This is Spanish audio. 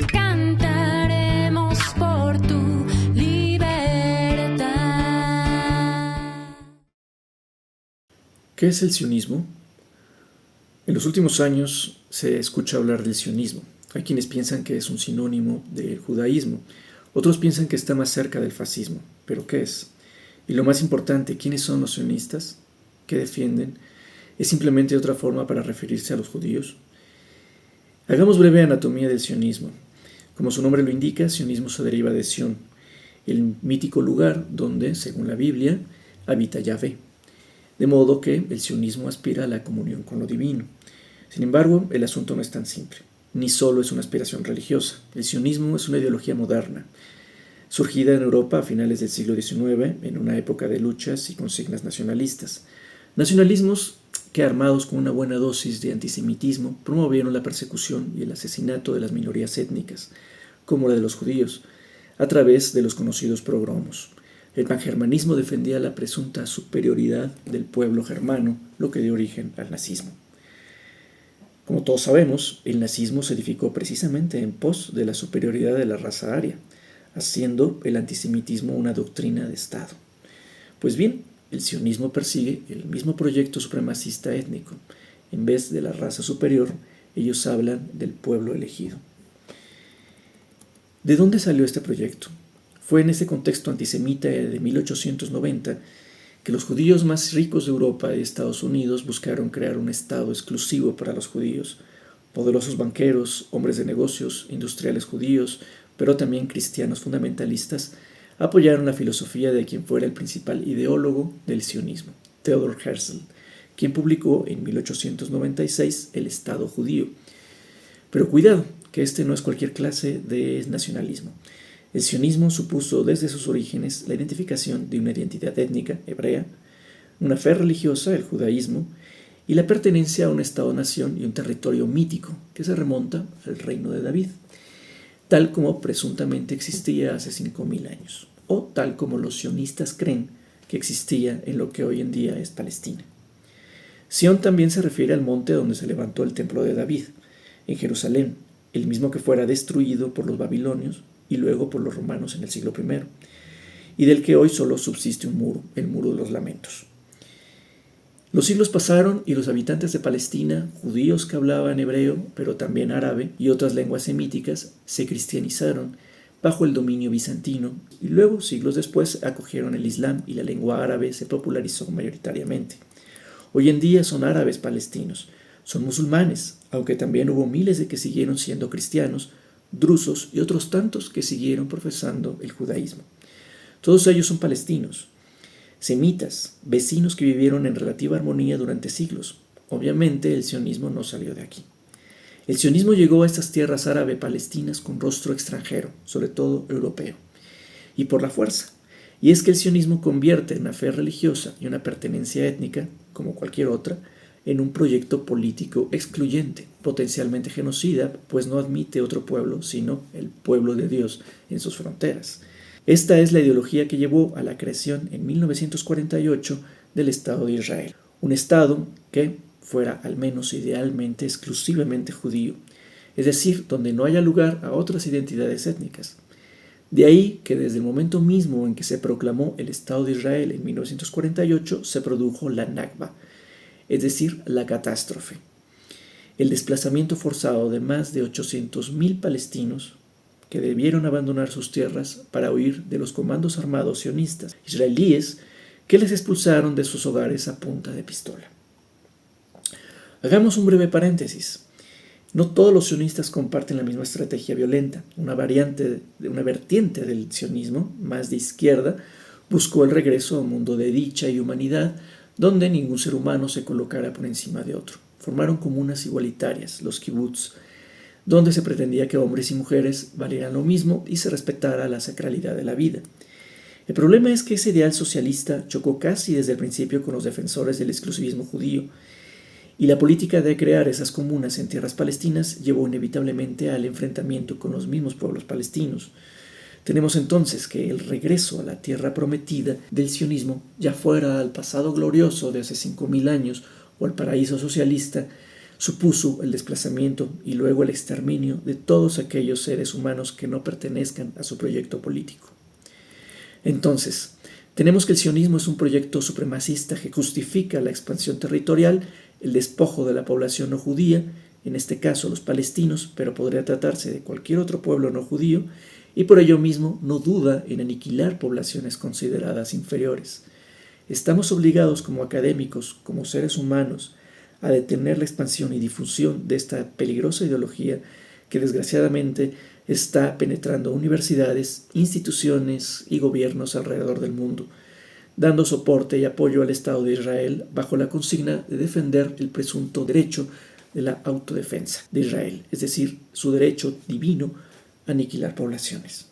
Cantaremos por tu libertad. ¿Qué es el sionismo? En los últimos años se escucha hablar del sionismo. Hay quienes piensan que es un sinónimo del judaísmo. Otros piensan que está más cerca del fascismo. ¿Pero qué es? Y lo más importante, ¿quiénes son los sionistas? ¿Qué defienden? ¿Es simplemente otra forma para referirse a los judíos? Hagamos breve anatomía del sionismo. Como su nombre lo indica, sionismo se deriva de Sión, el mítico lugar donde, según la Biblia, habita Yahvé. De modo que el sionismo aspira a la comunión con lo divino. Sin embargo, el asunto no es tan simple, ni solo es una aspiración religiosa. El sionismo es una ideología moderna, surgida en Europa a finales del siglo XIX, en una época de luchas y consignas nacionalistas. Nacionalismos que, armados con una buena dosis de antisemitismo, promovieron la persecución y el asesinato de las minorías étnicas, como la de los judíos, a través de los conocidos pogromos. El pangermanismo defendía la presunta superioridad del pueblo germano, lo que dio origen al nazismo. Como todos sabemos, el nazismo se edificó precisamente en pos de la superioridad de la raza aria, haciendo el antisemitismo una doctrina de Estado. Pues bien, el sionismo persigue el mismo proyecto supremacista étnico. En vez de la raza superior, ellos hablan del pueblo elegido. ¿De dónde salió este proyecto? Fue en ese contexto antisemita de 1890 que los judíos más ricos de Europa y Estados Unidos buscaron crear un Estado exclusivo para los judíos. Poderosos banqueros, hombres de negocios, industriales judíos, pero también cristianos fundamentalistas, apoyaron la filosofía de quien fuera el principal ideólogo del sionismo, Theodor Herzl, quien publicó en 1896 El Estado Judío. Pero cuidado, que este no es cualquier clase de nacionalismo. El sionismo supuso desde sus orígenes la identificación de una identidad étnica hebrea, una fe religiosa, el judaísmo, y la pertenencia a un Estado-nación y un territorio mítico que se remonta al reino de David, tal como presuntamente existía hace 5.000 años, o tal como los sionistas creen que existía en lo que hoy en día es Palestina. Sión también se refiere al monte donde se levantó el templo de David, en Jerusalén, el mismo que fuera destruido por los babilonios y luego por los romanos en el siglo I, y del que hoy solo subsiste un muro, el Muro de los Lamentos. Los siglos pasaron y los habitantes de Palestina, judíos que hablaban hebreo, pero también árabe y otras lenguas semíticas, se cristianizaron bajo el dominio bizantino y luego, siglos después, acogieron el Islam y la lengua árabe se popularizó mayoritariamente. Hoy en día son árabes palestinos, son musulmanes, aunque también hubo miles de que siguieron siendo cristianos, drusos y otros tantos que siguieron profesando el judaísmo. Todos ellos son palestinos, semitas, vecinos que vivieron en relativa armonía durante siglos. Obviamente el sionismo no salió de aquí. El sionismo llegó a estas tierras árabe-palestinas con rostro extranjero, sobre todo europeo, y por la fuerza. Y es que el sionismo convierte una fe religiosa y una pertenencia étnica, como cualquier otra, en un proyecto político excluyente, potencialmente genocida, pues no admite otro pueblo sino el pueblo de Dios en sus fronteras. Esta es la ideología que llevó a la creación en 1948 del Estado de Israel, un Estado que fuera al menos idealmente exclusivamente judío, es decir, donde no haya lugar a otras identidades étnicas. De ahí que desde el momento mismo en que se proclamó el Estado de Israel en 1948 se produjo la Nakba, es decir, la catástrofe. El desplazamiento forzado de más de 800.000 palestinos que debieron abandonar sus tierras para huir de los comandos armados sionistas israelíes que les expulsaron de sus hogares a punta de pistola. Hagamos un breve paréntesis. No todos los sionistas comparten la misma estrategia violenta. Una vertiente del sionismo, más de izquierda, buscó el regreso a un mundo de dicha y humanidad donde ningún ser humano se colocara por encima de otro. Formaron comunas igualitarias, los kibbutz, donde se pretendía que hombres y mujeres valieran lo mismo y se respetara la sacralidad de la vida. El problema es que ese ideal socialista chocó casi desde el principio con los defensores del exclusivismo judío, y la política de crear esas comunas en tierras palestinas llevó inevitablemente al enfrentamiento con los mismos pueblos palestinos. Tenemos entonces que el regreso a la tierra prometida del sionismo, ya fuera al pasado glorioso de hace 5.000 años o el paraíso socialista, supuso el desplazamiento y luego el exterminio de todos aquellos seres humanos que no pertenezcan a su proyecto político. Entonces, tenemos que el sionismo es un proyecto supremacista que justifica la expansión territorial, el despojo de la población no judía, en este caso los palestinos, pero podría tratarse de cualquier otro pueblo no judío, y por ello mismo no duda en aniquilar poblaciones consideradas inferiores. Estamos obligados como académicos, como seres humanos, a detener la expansión y difusión de esta peligrosa ideología que desgraciadamente está penetrando universidades, instituciones y gobiernos alrededor del mundo, dando soporte y apoyo al Estado de Israel bajo la consigna de defender el presunto derecho de la autodefensa de Israel, es decir, su derecho divino a aniquilar poblaciones.